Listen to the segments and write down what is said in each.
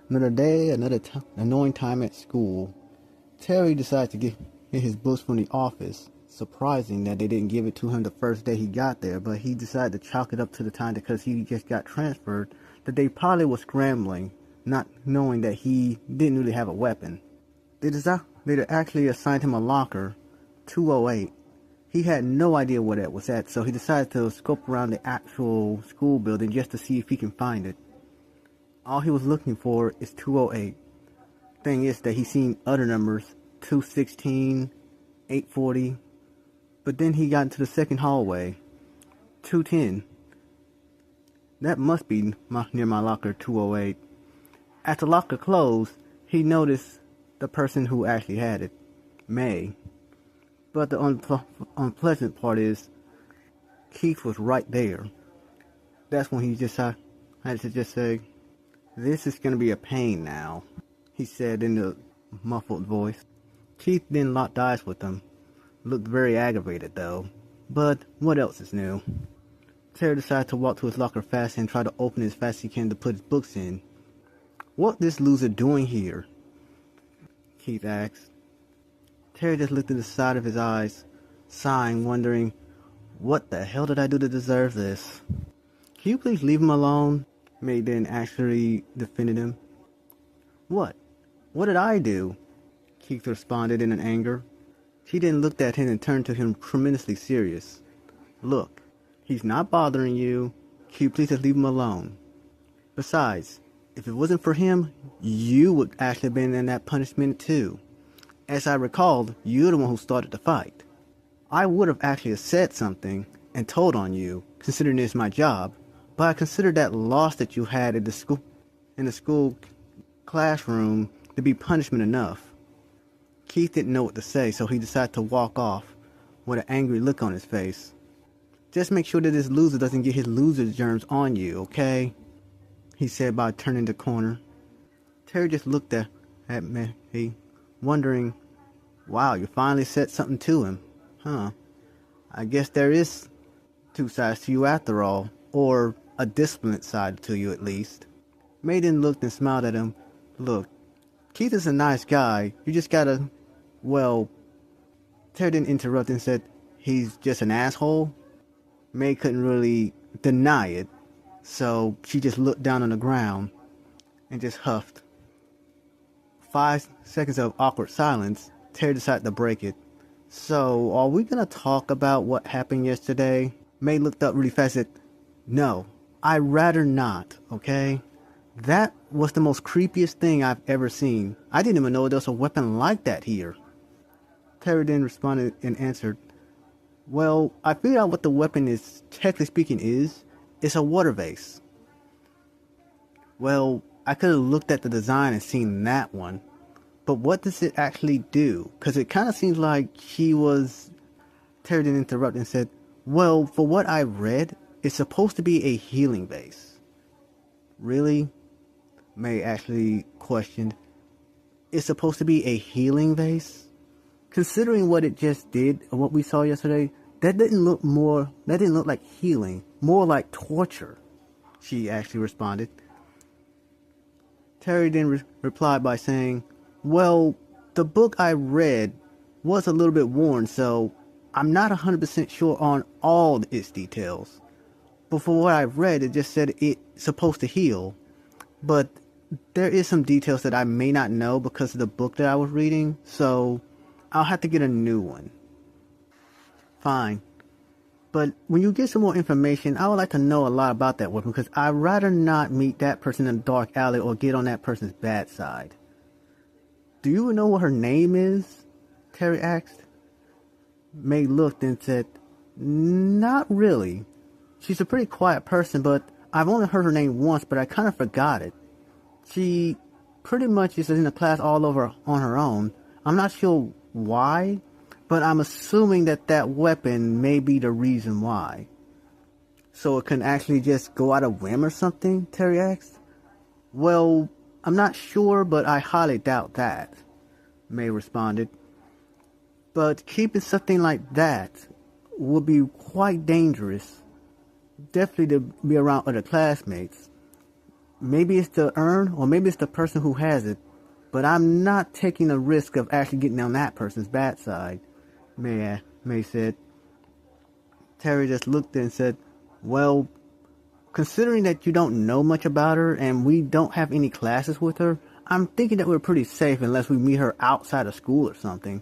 Another day, annoying time at school. Terry decided to get his books from the office. Surprising that they didn't give it to him the first day he got there, but he decided to chalk it up to the time because he just got transferred, that they probably were scrambling, not knowing that he didn't really have a weapon. They actually assigned him a locker, 208. He had no idea where that was at, so he decided to scope around the actual school building just to see if he can find it. All he was looking for is 208. Thing is that he's seen other numbers, 216, 840, but then he got into the second hallway, 210. That must be near my locker, 208. As the locker closed, he noticed the person who actually had it, May. But the unpleasant part is, Keith was right there. That's when he just had to just say, "This is going to be a pain now," he said in a muffled voice. Keith then locked eyes with him. Looked very aggravated though. But what else is new? Terry decided to walk to his locker fast and try to open it as fast as he can to put his books in. "What this loser doing here?" Keith asked. Terry just looked at the side of his eyes, sighing, wondering, what the hell did I do to deserve this? "Can you please leave him alone?" May then actually defended him. What? What did I do?" Keith responded in an anger. She then looked at him and turned to him tremendously serious. "Look, he's not bothering you. Can you please just leave him alone? Besides, if it wasn't for him, you would actually have been in that punishment too. As I recalled, you're the one who started the fight. I would have actually said something and told on you, considering it's my job, but I consider that loss that you had in the school classroom to be punishment enough." Keith didn't know what to say, so he decided to walk off with an angry look on his face. "Just make sure that this loser doesn't get his loser germs on you, okay?" he said by turning the corner. Terry just looked at me, wondering, wow, you finally said something to him. Huh. I guess there is two sides to you after all, or a disciplined side to you at least. Maiden looked and smiled at him. "Look, Keith is a nice guy. You just gotta, well..." Terry didn't interrupt and said, "He's just an asshole?" May couldn't really deny it, so she just looked down on the ground and just huffed. 5 seconds of awkward silence. Terry decided to break it. "So, are we gonna talk about what happened yesterday?" May looked up really fast and said, "No, I'd rather not, okay? That was the most creepiest thing I've ever seen. I didn't even know there was a weapon like that here." Terry then responded and answered, "Well, I figured out what the weapon is, technically speaking, is. It's a water vase." "Well, I could have looked at the design and seen that one. But what does it actually do? Because it kind of seems like she was..." Terry then interrupted and said, "Well, for what I read, it's supposed to be a healing vase." "Really?" May actually questioned. "It's supposed to be a healing vase? Considering what it just did and what we saw yesterday, that didn't look like healing, more like torture," she actually responded. Terry then replied by saying, "Well, the book I read was a little bit worn, so I'm not 100% sure on all its details. But for what I've read, it just said it's supposed to heal. But there is some details that I may not know because of the book that I was reading, so I'll have to get a new one." "Fine. But when you get some more information, I would like to know a lot about that weapon because I'd rather not meet that person in a dark alley or get on that person's bad side." "Do you know what her name is?" Terry asked. May looked and said, "Not really. She's a pretty quiet person, but I've only heard her name once, but I kind of forgot it. She pretty much is in the class all over on her own. I'm not sure why, but I'm assuming that weapon may be the reason why." "So it can actually just go out of whim or something?" Terry asked. "Well, I'm not sure, but I highly doubt that," May responded. "But keeping something like that would be quite dangerous. Definitely to be around other classmates. Maybe it's the urn, or maybe it's the person who has it. But I'm not taking the risk of actually getting on that person's bad side, May said. Terry just looked and said, well, considering that you don't know much about her and we don't have any classes with her, I'm thinking that we're pretty safe unless we meet her outside of school or something.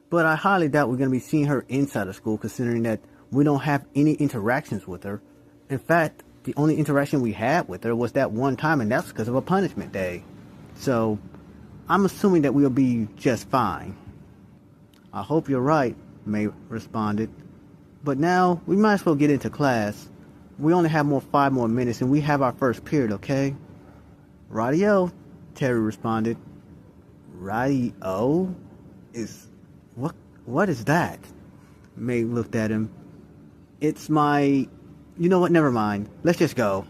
But I highly doubt we're going to be seeing her inside of school, considering that we don't have any interactions with her. In fact, the only interaction we had with her was that one time, and that's because of a punishment day. So I'm assuming that we'll be just fine. I hope you're right, May responded. But now, we might as well get into class. We only have 5 more minutes and we have our first period, okay? Radio, Terry responded. Radio? What is that? May looked at him. It's my... You know what, never mind. Let's just go.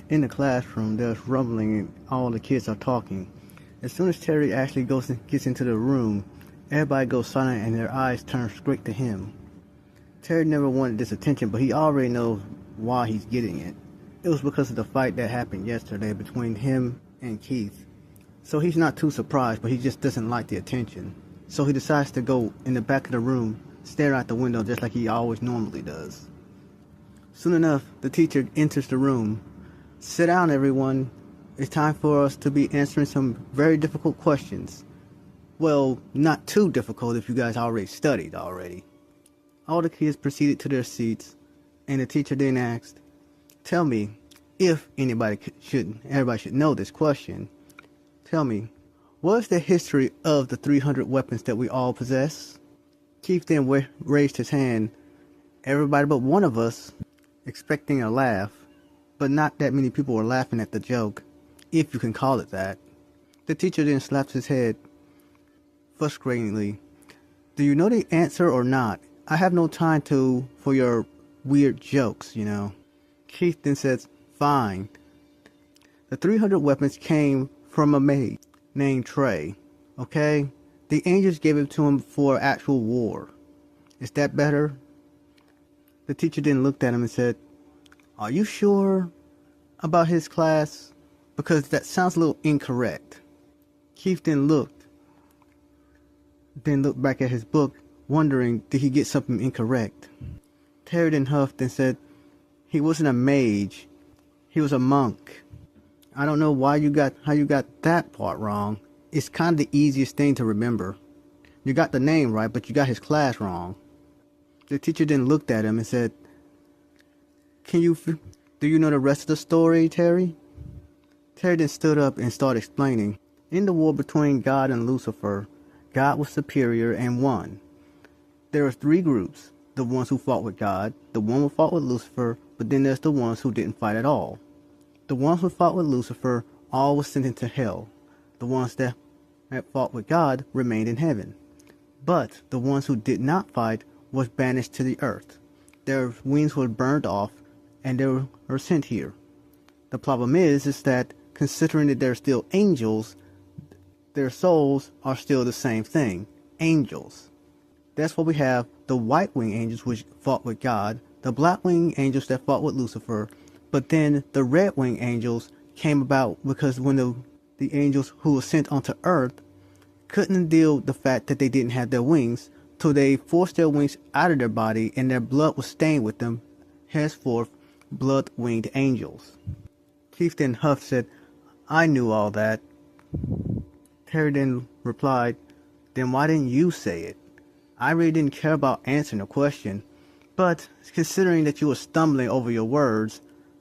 In the classroom, there's rumbling and all the kids are talking. As soon as Terry actually gets into the room, everybody goes silent and their eyes turn straight to him. Terry never wanted this attention, but he already knows why he's getting it. It was because of the fight that happened yesterday between him and Keith. So he's not too surprised, but he just doesn't like the attention. So he decides to go in the back of the room, stare out the window just like he always normally does. Soon enough, the teacher enters the room. Sit down, everyone. It's time for us to be answering some very difficult questions. Well, not too difficult if you guys already studied already. All the kids proceeded to their seats, and the teacher then asked, tell me, if everybody should know this question, tell me, what is the history of the 300 weapons that we all possess? Keith then raised his hand, everybody but one of us, expecting a laugh, but not that many people were laughing at the joke, if you can call it that. The teacher then slapped his head, frustratingly. Do you know the answer or not? I have no time for your weird jokes, you know. Keith then says, fine. The 300 weapons came from a maid named Trey, okay? The angels gave it to him for actual war. Is that better? The teacher then looked at him and said, are you sure about his class? Because that sounds a little incorrect. Keith then looked back at his book, wondering did he get something incorrect. Terry then huffed and said, he wasn't a mage, he was a monk. I don't know how you got that part wrong. It's kind of the easiest thing to remember. You got the name right, but you got his class wrong. The teacher then looked at him and said, do you know the rest of the story, Terry? Terry then stood up and started explaining. In the war between God and Lucifer, God was superior and won. There are 3 groups. The ones who fought with God, the one who fought with Lucifer, but then there's the ones who didn't fight at all. The ones who fought with Lucifer all were sent into hell. The ones that fought with God remained in heaven. But the ones who did not fight was banished to the earth. Their wings were burned off and they were sent here. The problem is that considering that they're still angels, their souls are still the same thing, angels. That's why we have the white-winged angels which fought with God, the black-winged angels that fought with Lucifer, but then the red-winged angels came about because when the angels who were sent onto earth couldn't deal with the fact that they didn't have their wings, so they forced their wings out of their body and their blood was stained with them, henceforth blood-winged angels. Keith then huffed said, I knew all that. Terry then replied, then why didn't you say it? I really didn't care about answering the question, but considering that you were stumbling over your words,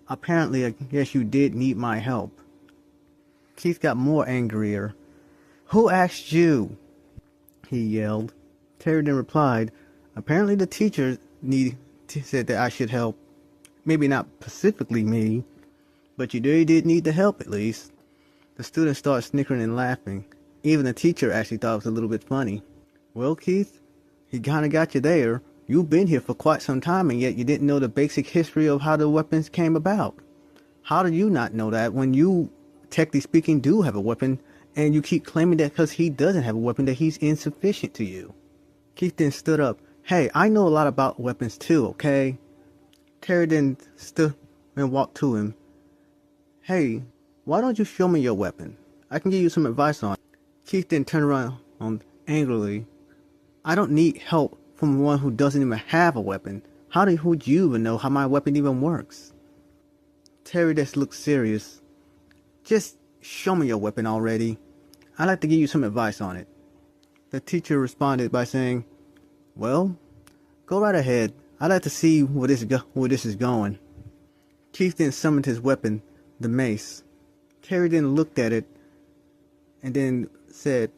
apparently I guess you did need my help. Keith got more angrier. Who asked you? He yelled. Terry then replied, apparently the teacher said that I should help. Maybe not specifically me, but you really did need the help at least. The students started snickering and laughing. Even the teacher actually thought it was a little bit funny. Well, Keith, he kind of got you there. You've been here for quite some time and yet you didn't know the basic history of how the weapons came about. How did you not know that when you, technically speaking, do have a weapon and you keep claiming that because he doesn't have a weapon that he's insufficient to you? Keith then stood up. Hey, I know a lot about weapons too, okay? Terry then stood and walked to him. Hey, why don't you show me your weapon? I can give you some advice on it. Keith then turned around angrily. I don't need help from one who doesn't even have a weapon. Would you even know how my weapon even works? Terry just looked serious. Just show me your weapon already. I'd like to give you some advice on it. The teacher responded by saying, well, go right ahead. I'd like to see where this is going. Keith then summoned his weapon, the mace. Terry then looked at it and then said,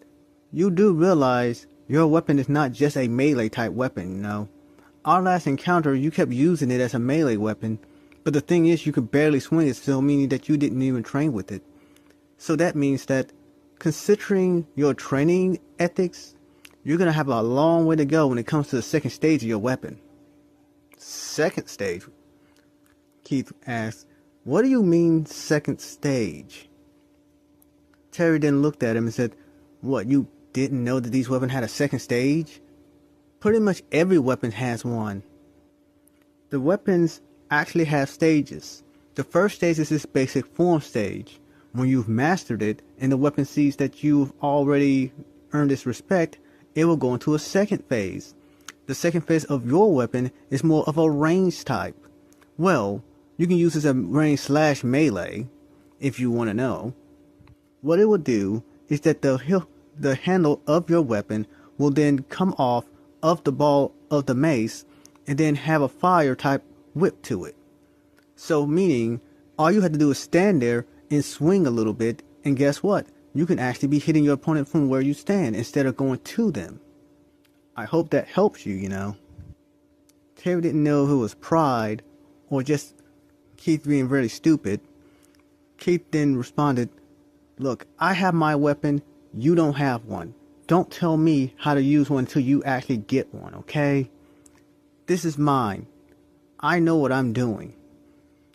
you do realize your weapon is not just a melee type weapon, you know. Our last encounter, you kept using it as a melee weapon, but the thing is you could barely swing it, still meaning that you didn't even train with it. So that means that, considering your training ethics, you're going to have a long way to go when it comes to the second stage of your weapon. Second stage? Keith asked, what do you mean second stage? Terry then looked at him and said, what, you didn't know that these weapons had a second stage? Pretty much every weapon has one. The weapons actually have stages. The first stage is this basic form stage. When you've mastered it and the weapon sees that you've already earned its respect, it will go into a second phase. The second phase of your weapon is more of a range type. Well, you can use this as a range / melee, if you want to know. What it will do is that the handle of your weapon will then come off of the ball of the mace and then have a fire type whip to it. So meaning, all you have to do is stand there and swing a little bit, and guess what? You can actually be hitting your opponent from where you stand instead of going to them. I hope that helps you, you know. Terry didn't know if it was pride or just Keith being very stupid. Keith then responded, look, I have my weapon, you don't have one. Don't tell me how to use one until you actually get one, okay? This is mine. I know what I'm doing.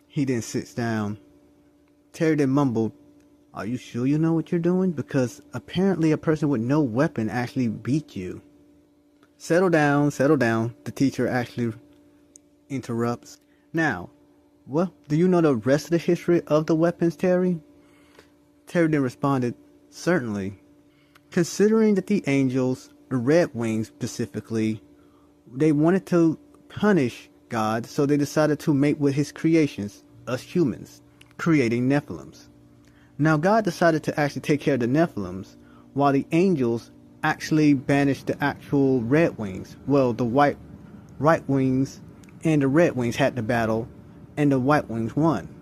He then sits down. Terry then mumbled, are you sure you know what you're doing? Because apparently a person with no weapon actually beat you. Settle down, the teacher actually interrupts. Now, well, do you know the rest of the history of the weapons, Terry? Terry then responded, certainly. Considering that the angels, the Red Wings specifically, they wanted to punish God, so they decided to mate with his creations, us humans, creating Nephilims. Now God decided to actually take care of the Nephilims, while the angels actually banished the actual Red Wings. Well, the right wings and the Red Wings had the battle, and the White Wings won.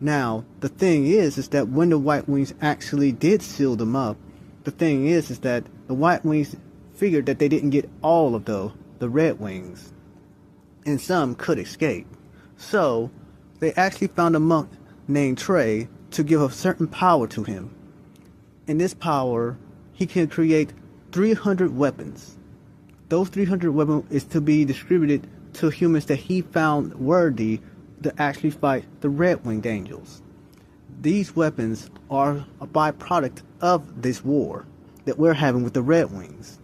Now, the thing is that when the White Wings actually did seal them up, the thing is that the White Wings figured that they didn't get all of the Red Wings, and some could escape. So, they actually found a monk named Trey to give a certain power to him. In this power, he can create 300 weapons. Those 300 weapons is to be distributed to humans that he found worthy to actually fight the Red-Winged Angels. These weapons are a byproduct of this war that we're having with the Red Wings.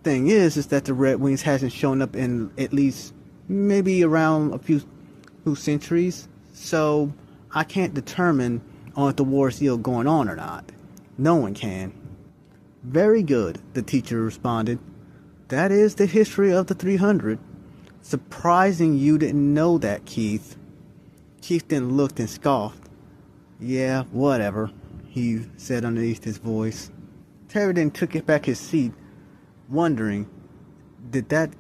Thing is that the Red Wings hasn't shown up in at least maybe around a few centuries, so I can't determine if the war is still going on or not. No one can. Very good, the teacher responded. That is the history of the 300. Surprising you didn't know that, Keith. Keith then looked and scoffed. Yeah, whatever, he said underneath his voice. Terry then took it back his seat, wondering, did that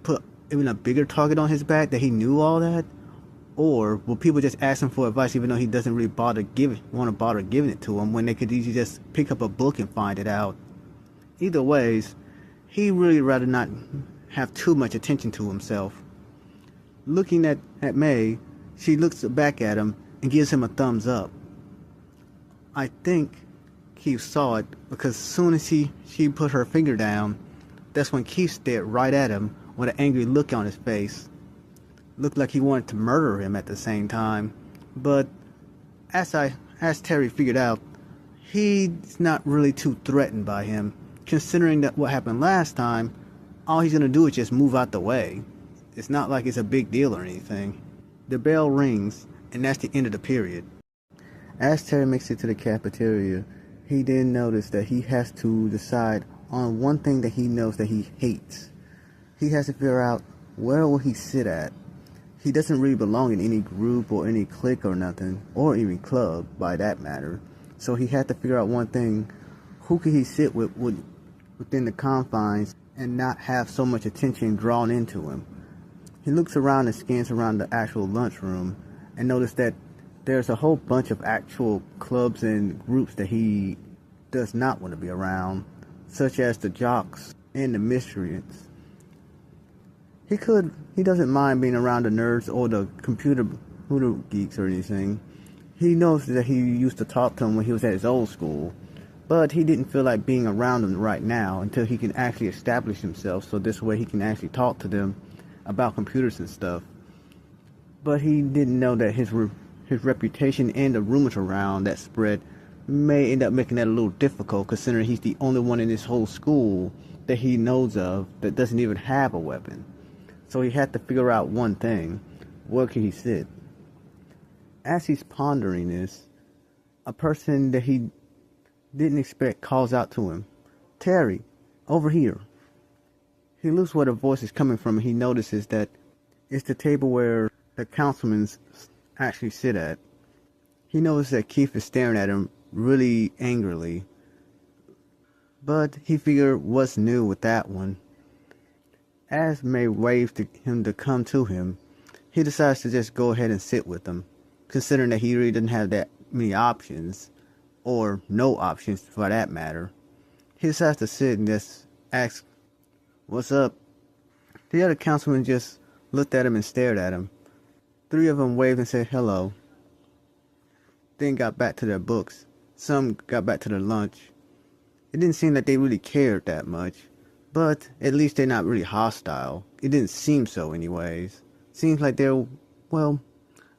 put even a bigger target on his back that he knew all that? Or will people just ask him for advice even though he doesn't really want to bother giving it to him when they could easily just pick up a book and find it out? Either ways, he really rather not have too much attention to himself. Looking at May, she looks back at him and gives him a thumbs up. I think Keith saw it because as soon as she put her finger down, that's when Keith stared right at him with an angry look on his face. Looked like he wanted to murder him at the same time. But as Terry figured out, he's not really too threatened by him, considering that what happened last time, all he's going to do is just move out the way. It's not like it's a big deal or anything. The bell rings, and that's the end of the period. As Terry makes it to the cafeteria, he then noticed that he has to decide on one thing that he knows that he hates. He has to figure out where will he sit at. He doesn't really belong in any group or any clique or nothing, or even club by that matter. So he had to figure out one thing: who could he sit with within the confines and not have so much attention drawn into him. He looks around and scans around the actual lunchroom and notices that there's a whole bunch of actual clubs and groups that he does not want to be around, such as the jocks and the miscreants. He doesn't mind being around the nerds or the computer geeks or anything. He knows that he used to talk to them when he was at his old school, but he didn't feel like being around them right now until he can actually establish himself, so this way he can actually talk to them about computers and stuff. But he didn't know that his reputation and the rumors around that spread may end up making that a little difficult, considering he's the only one in this whole school that he knows of that doesn't even have a weapon. So he had to figure out one thing: where can he sit? As he's pondering this, a person that he didn't expect calls out to him, "Terry, over here." He looks where the voice is coming from and he notices that it's the table where the councilmen actually sit at. He notices that Keith is staring at him really angrily, but he figured what's new with that one. As May waves to him to come to him, he decides to just go ahead and sit with them, considering that he really doesn't have that many options, or no options for that matter. He decides to sit and just ask, "What's up?" The other councilmen just looked at him and stared at him. 3 of them waved and said hello, then got back to their books. Some got back to their lunch. It didn't seem like they really cared that much, but at least they're not really hostile. It didn't seem so anyways. Seems like they're, well,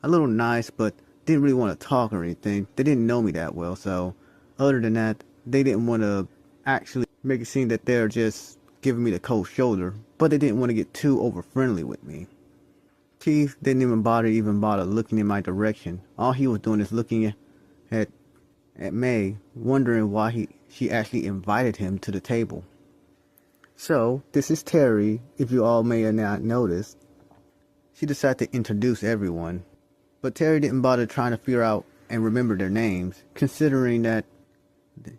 a little nice, but didn't really want to talk or anything. They didn't know me that well, so other than that, they didn't want to actually make it seem that they're just giving me the cold shoulder, but they didn't want to get too over friendly with me. Keith didn't even bother looking in my direction. All he was doing is looking at May, wondering why she actually invited him to the table. So, this is Terry, if you all may have not noticed. She decided to introduce everyone, but Terry didn't bother trying to figure out and remember their names, considering that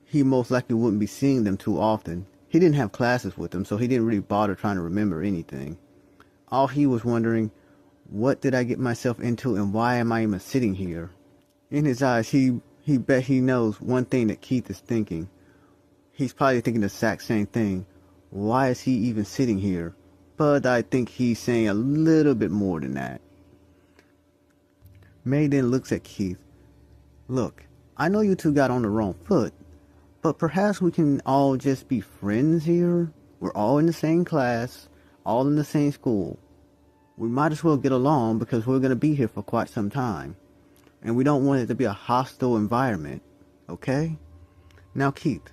he most likely wouldn't be seeing them too often. He didn't have classes with them, so he didn't really bother trying to remember anything. All he was wondering, what did I get myself into and why am I even sitting here? In his eyes, he bet he knows one thing that Keith is thinking. He's probably thinking the exact same thing. Why is he even sitting here? But I think he's saying a little bit more than that. May then looks at Keith. "Look, I know you two got on the wrong foot, but perhaps we can all just be friends here. We're all in the same class, all in the same school. We might as well get along because we're going to be here for quite some time. And we don't want it to be a hostile environment, okay? Now, Keith,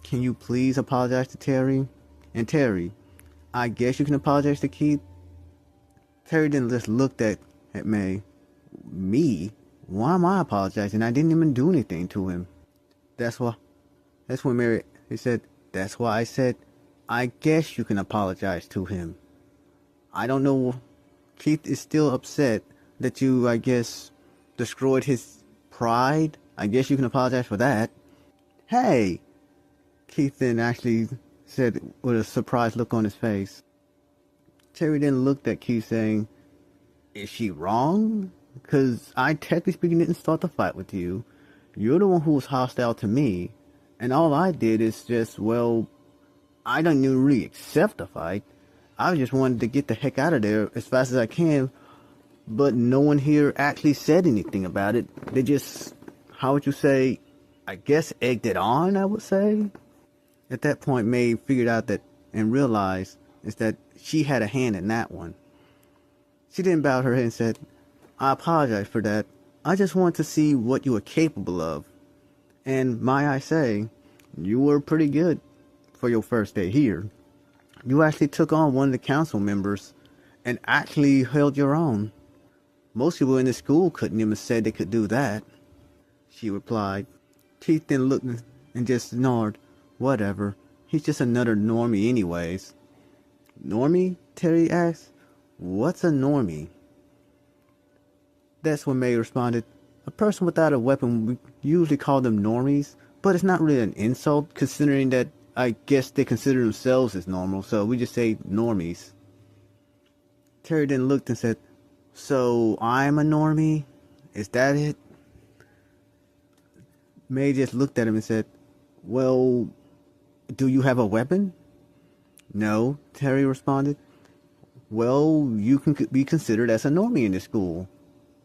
can you please apologize to Terry? And Terry, I guess you can apologize to Keith." Terry then just looked at May. "Me? Why am I apologizing? I didn't even do anything to him." That's when Mary, he said, "That's why I said, I guess you can apologize to him. I don't know." Keith is still upset that you, I guess, destroyed his pride. I guess you can apologize for that. "Hey!" Keith then actually said with a surprised look on his face. Terry then looked at Keith saying, "Is she wrong? Because I, technically speaking, didn't start the fight with you. You're the one who was hostile to me. And all I did is just, well, I didn't even really accept the fight. I just wanted to get the heck out of there as fast as I can. But no one here actually said anything about it. They just, how would you say, I guess egged it on, I would say." At that point, May figured out that and realized is that she had a hand in that one. She then bowed her head and said, "I apologize for that. I just wanted to see what you were capable of. And might I say, you were pretty good for your first day here. You actually took on one of the council members and actually held your own. Most people in the school couldn't even say they could do that." she replied. Keith then looked and just ignored. Whatever. He's just another normie anyways. Normie? Terry asked. What's a normie? That's when May responded. A person without a weapon, we usually call them normies, but it's not really an insult considering that I guess they consider themselves as normal, so we just say normies. Terry then looked and said, so I'm a normie? Is that it? May just looked at him and said, well, do you have a weapon? No, Terry responded. Well, you can be considered as a normie in this school.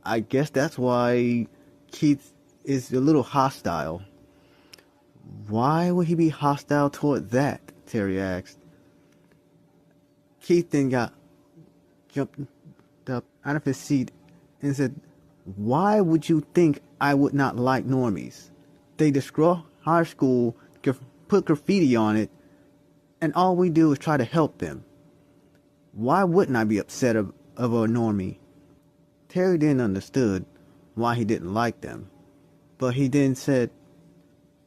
I guess that's why Keith is a little hostile. Why would he be hostile toward that? Terry asked. Keith then jumped up out of his seat and said, why would you think I would not like normies? They destroy our school, put graffiti on it, and all we do is try to help them. Why wouldn't I be upset of a normie? Terry then understood why he didn't like them, but he then said,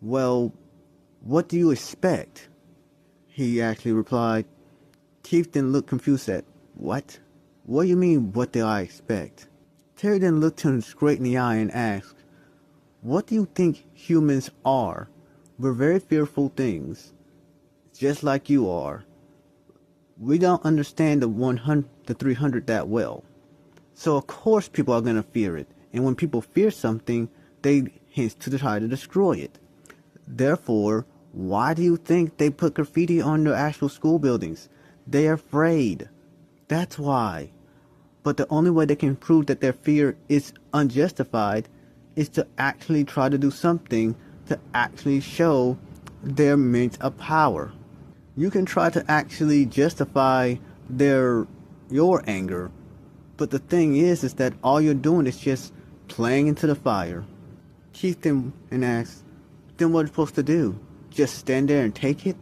well, what do you expect? He actually replied. Keith then looked confused at, what? What do you mean, what do I expect? Terry then looked him straight in the eye and asked, what do you think humans are? We're very fearful things, just like you are. We don't understand the 300 that well. So of course people are going to fear it. And when people fear something, they hint to try to destroy it. Therefore, why do you think they put graffiti on their actual school buildings? They're afraid. That's why. But the only way they can prove that their fear is unjustified is to actually try to do something to actually show their immense of power. You can try to actually justify your anger, but the thing is that all you're doing is just playing into the fire. Keith then asked, then what are you supposed to do? Just stand there and take it?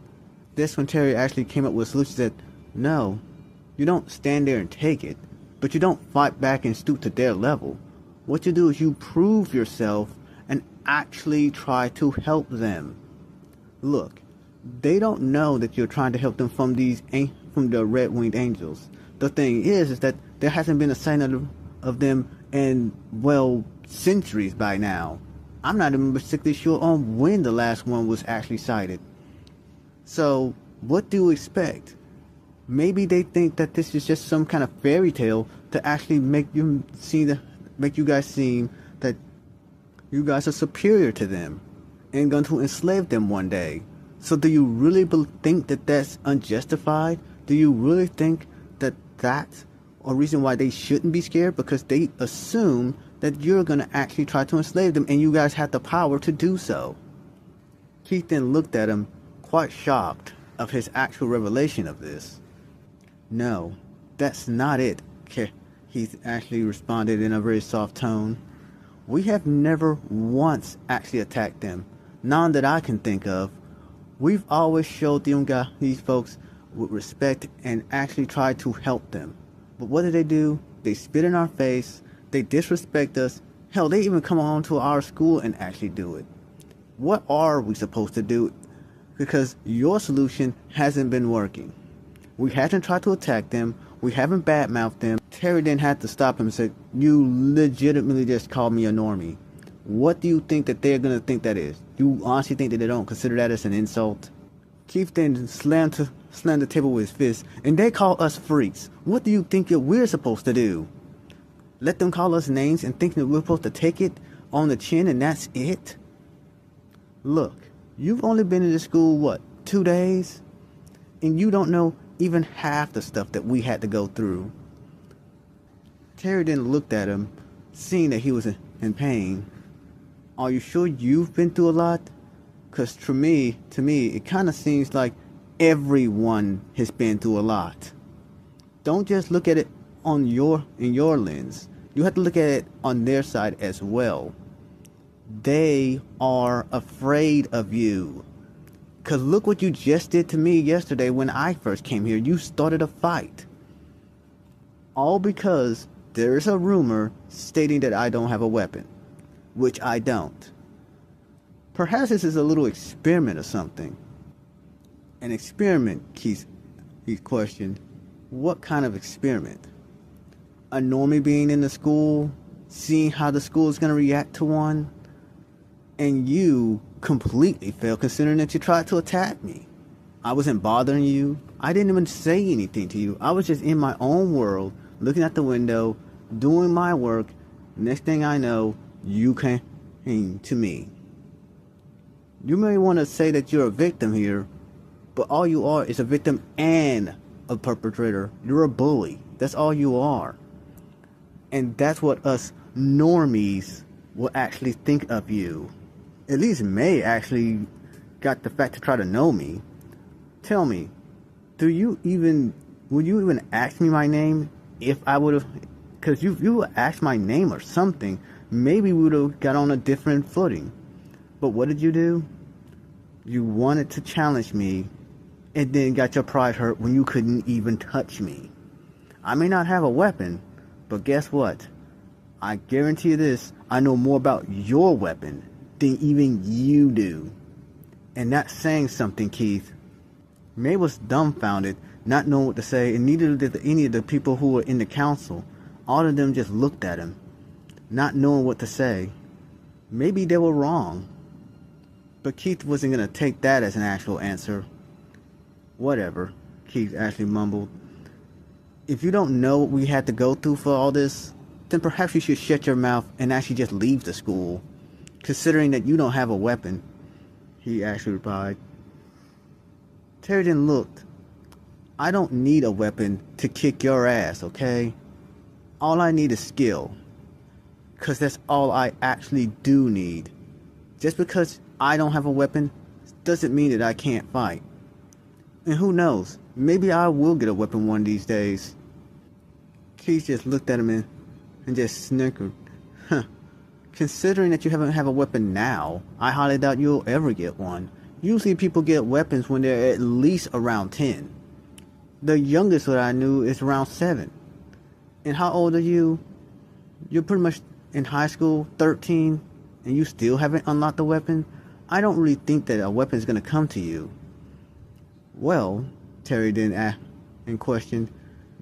That's when Terry actually came up with a solution that, no, you don't stand there and take it, but you don't fight back and stoop to their level. What you do is you prove yourself and actually try to help them. Look, they don't know that you're trying to help them from the red-winged angels. The thing is that there hasn't been a sign of them in, well, centuries by now. I'm not even particularly sure on when the last one was actually sighted. So, what do you expect? Maybe they think that this is just some kind of fairy tale to actually make you guys seem that you guys are superior to them and going to enslave them one day. So do you really think that that's unjustified? Do you really think that that's a reason why they shouldn't be scared? Because they assume that you're going to actually try to enslave them and you guys have the power to do so. Keith then looked at him, quite shocked of his actual revelation of this. No, that's not it, he actually responded in a very soft tone. We have never once actually attacked them, none that I can think of. We've always showed these folks with respect and actually tried to help them. But what do? They spit in our face, they disrespect us, hell, they even come on to our school and actually do it. What are we supposed to do? Because your solution hasn't been working. We haven't tried to attack them, we haven't badmouthed them. Terry then had to stop him and said, you legitimately just called me a normie. What do you think that they're going to think that is? You honestly think that they don't consider that as an insult? Keith then slammed the table with his fist, and they call us freaks. What do you think that we're supposed to do? Let them call us names and think that we're supposed to take it on the chin and that's it? Look, you've only been in this school, 2 days? And you don't know even half the stuff that we had to go through. Terry then looked at him, seeing that he was in pain. Are you sure you've been through a lot? Because to me, it kind of seems like everyone has been through a lot. Don't just look at it in your lens. You have to look at it on their side as well. They are afraid of you. Because look what you just did to me yesterday when I first came here. You started a fight. All because there is a rumor stating that I don't have a weapon. Which I don't. Perhaps this is a little experiment or something. An experiment, Keith questioned. What kind of experiment? A normie being in the school, seeing how the school is going to react to one, and you completely failed considering that you tried to attack me. I wasn't bothering you. I didn't even say anything to you. I was just in my own world, looking at the window, doing my work. Next thing I know, you came to me. You may want to say that you're a victim here, but all you are is a victim and a perpetrator. You're a bully. That's all you are. And that's what us normies will actually think of you. At least May actually got the fact to try to know me. Tell me, would you even ask me my name if I would have, because you asked my name or something, maybe we would have got on a different footing. But what did you do? You wanted to challenge me and then got your pride hurt when you couldn't even touch me. I may not have a weapon, but guess what? I guarantee you this, I know more about your weapon than even you do. And that's saying something, Keith. May was dumbfounded, not knowing what to say, and neither did any of the people who were in the council. All of them just looked at him, not knowing what to say. Maybe they were wrong. But Keith wasn't going to take that as an actual answer. Whatever, Keith actually mumbled. If you don't know what we had to go through for all this, then perhaps you should shut your mouth and actually just leave the school, considering that you don't have a weapon, he actually replied. Terry then looked. I don't need a weapon to kick your ass, okay? All I need is skill. Because that's all I actually do need. Just because I don't have a weapon doesn't mean that I can't fight. And who knows, maybe I will get a weapon one of these days. Keith just looked at him and just snickered. Huh. Considering that you haven't have a weapon now, I highly doubt you'll ever get one. Usually people get weapons when they're at least around 10. The youngest that I knew is around 7. And how old are you? You're pretty much in high school, 13, and you still haven't unlocked the weapon? I don't really think that a weapon is going to come to you. Well, Terry then asked and questioned,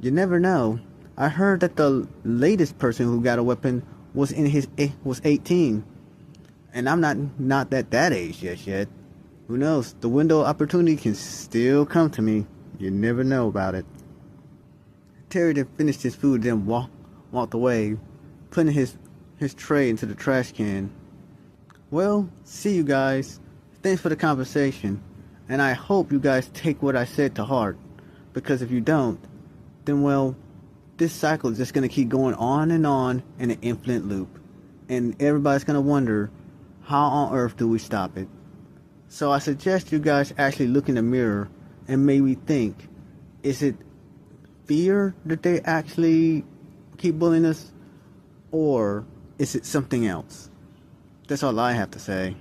you never know. I heard that the latest person who got a weapon was 18. And I'm not that age yet. Who knows? The window of opportunity can still come to me. You never know about it. Terry then finished his food and then walked away, putting his tray into the trash can. Well, see you guys. Thanks for the conversation. And I hope you guys take what I said to heart. Because if you don't, then well, this cycle is just going to keep going on in an infinite loop. And everybody's going to wonder, how on earth do we stop it? So I suggest you guys actually look in the mirror and maybe think, is it fear that they actually keep bullying us? Or is it something else? That's all I have to say.